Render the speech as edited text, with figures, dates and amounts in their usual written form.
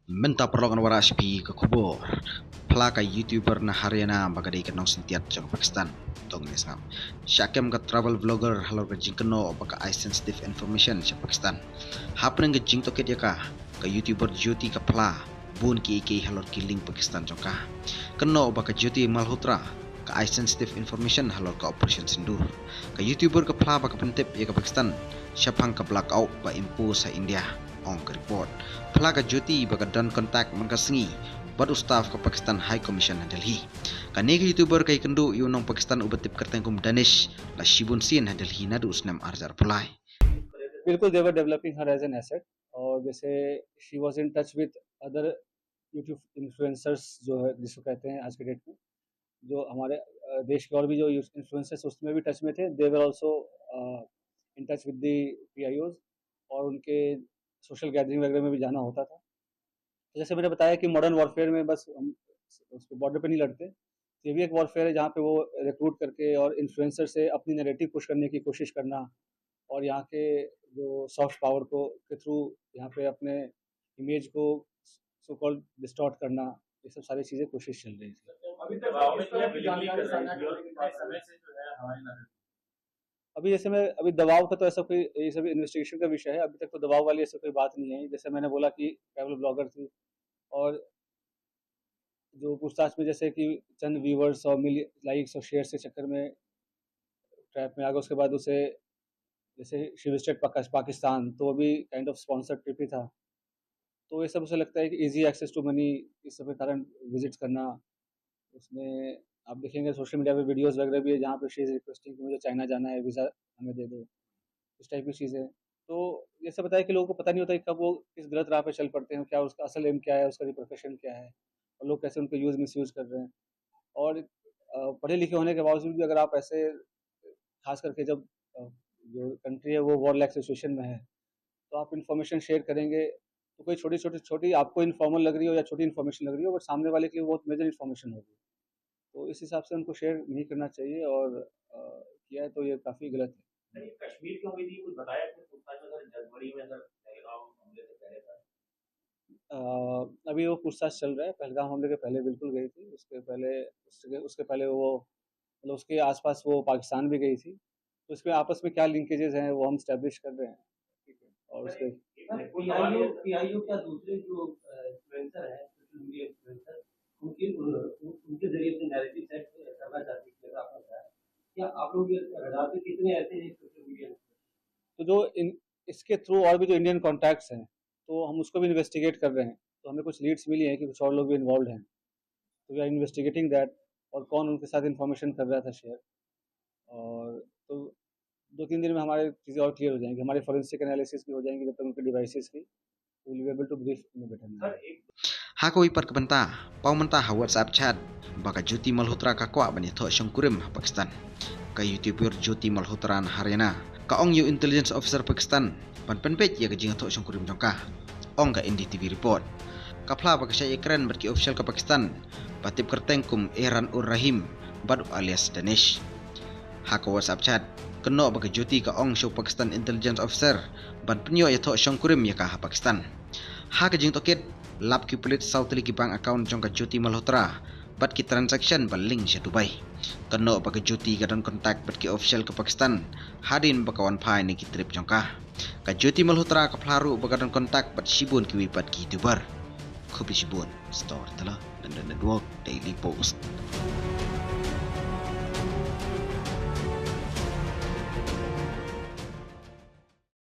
Menta perlokan waras pi ke kubur. Pelaka YouTuber na Haryana bagadai ke nong sintiat jong Pakistan. Tong nisam. Syakem ke travel vlogger halor ke jingkeno baka eye sensitive information sa Pakistan. Hapneng ke jing toket yaka ke YouTuber Jyoti ke pela bun ki iki halor ki link Pakistan jongka. Keno baka Jyoti Malhotra ke eye sensitive information halor ke operation sindur. Ke YouTuber ke pela baka pentip ya ke Pakistan. Syapang ke blackout ba impo sa India. Ong ke report. Pelaga Jyoti baka dan kontak mengkasengi bad ustaf ke Pakistan High Commission Delhi. Kanega YouTuber kay kendo yunong Pakistan ubatip kertengkum Danish la Shibun Sin Delhi nadu usnam arzar pulai. बिल्कुल they were developing her as an asset और जैसे she was in touch with other YouTube influencers जो है जिसको कहते हैं आज के डेट में जो हमारे देश के और भी जो influencers उसमें भी टच में थे they were also in touch with the PIOs और उनके सोशल गैदरिंग वगैरह में भी जाना होता था तो जैसे मैंने बताया कि मॉडर्न वॉरफेयर में बस हम उसको बॉर्डर पे नहीं लड़ते ये भी एक वॉरफेयर है जहाँ पे वो रिक्रूट करके और इन्फ्लुएंसर से अपनी नैरेटिव पुश करने की कोशिश करना और यहाँ के जो सॉफ्ट पावर को के थ्रू यहाँ पे अपने इमेज को सो कॉल्ड डिस्टॉर्ट करना ये सब सारी चीज़ें कोशिश चल रही थी अभी जैसे मैं अभी दबाव का तो ऐसा कोई ये सब इन्वेस्टिगेशन का विषय है अभी तक तो दबाव वाली ऐसा कोई बात नहीं है जैसे मैंने बोला कि ट्रैवल ब्लॉगर थी और जो पूछताछ में जैसे कि चंद व्यूवर्स और लाइक्स और शेयर के चक्कर में ट्रैप में आ गया उसके बाद उसे जैसे शी विजिटेड पाकिस्तान तो वो भी काइंड ऑफ स्पॉन्सर्ड ट्रिप ही था तो ये सब उसे लगता है कि इजी एक्सेस टू मनी इस सब के कारण विजिट करना उसमें आप देखेंगे सोशल मीडिया पे वीडियोस वगैरह भी है जहाँ पे शी इज़ रिक्वेस्टिंग कि मुझे चाइना जाना है वीज़ा हमें दे दो इस टाइप की चीज़ें तो ये सब बताया कि लोगों को पता नहीं होता कि कब वो किस गलत राह पे चल पड़ते हैं क्या उसका असल एम क्या है उसका प्रोफेशन क्या है और लोग कैसे उनको यूज़ मिस यूज़ कर रहे हैं और पढ़े लिखे होने के बावजूद भी अगर आप ऐसे खास करके जब जो कंट्री है वो वॉर लाइक सिचुएशन में है तो आप इन्फॉर्मेशन शेयर करेंगे तो कोई छोटी आपको इन्फॉर्मल लग रही हो या छोटी इन्फॉर्मेशन लग रही हो बट सामने वाले के लिए बहुत मेजर इन्फॉर्मेशन होगी तो इस हिसाब से उनको शेयर नहीं करना चाहिए और किया है तो ये काफ़ी गलत है कश्मीर की उम्मीद कुछ बताया जनवरी में पहलगाम हमले से पहले अभी वो पूछताछ चल रहा है पहलगाम हमले के पहले बिल्कुल गई थी उसके पहले वो मतलब उसके आसपास वो पाकिस्तान भी गई थी तो इसमें आपस में क्या लिंकेजेस हैं वो हम स्टैब्लिश कर रहे हैं ठीक है और उसके पीआईओ क्या दूसरे जो इन्फ्लुएंसर हैं सोशल मीडिया इन्फ्लुएंसर उनके जरिए से नैरेटिव सेट करना चाहती है जैसा आपने बताया क्या आप लोग ये रडार पे कितने ऐसे हैं सोशल मीडिया तो जो इसके थ्रू और भी जो इंडियन कॉन्टैक्ट्स हैं तो हम उसको भी इन्वेस्टिगेट कर रहे हैं तो हमें कुछ लीड्स मिली हैं कि कुछ और लोग भी इन्वॉल्व हैं तो वी आर इन्वेस्टिगेटिंग दैट और कौन उनके साथ इन्फॉर्मेशन कर रहा था शेयर और तो 2-3 दिन में हमारे चीज़ें और क्लियर हो जाएंगी हमारे फॉरेंसिक एनालिसिस भी हो जाएंगी जब तक उनके डिवाइसेस की will be able to brief in better manner Hakoi perkebenta pau mentah WhatsApp chat baka Jyoti Malhotra ka kwa bani tho Shangkurim Pakistan ka YouTuber Jyoti Malhotra Haryana ka ong yu intelligence officer Pakistan pan penpet ya ka jing tho Shangkurim jongka ong ka NDTV report ka phla baka shay ekran berki official ka Pakistan batip kertengkum Iran ur Rahim bad alias Danish haka WhatsApp chat keno baka Jyoti ka ong show Pakistan intelligence officer ban penyo ya tho Shangkurim ya ka Pakistan haka jing toket lap ki pelit sautli ki bank account jong ka Jyoti Malhotra bat ki transaction ba link sa Dubai keno baka Jyoti ka don contact bat ki official ka Pakistan hadin baka wan phai ni ki trip jong ka Jyoti Malhotra ka phlaru baka don contact bat Shibun ki wipat ki YouTuber Kopi Shibun store tala dan network Daily Post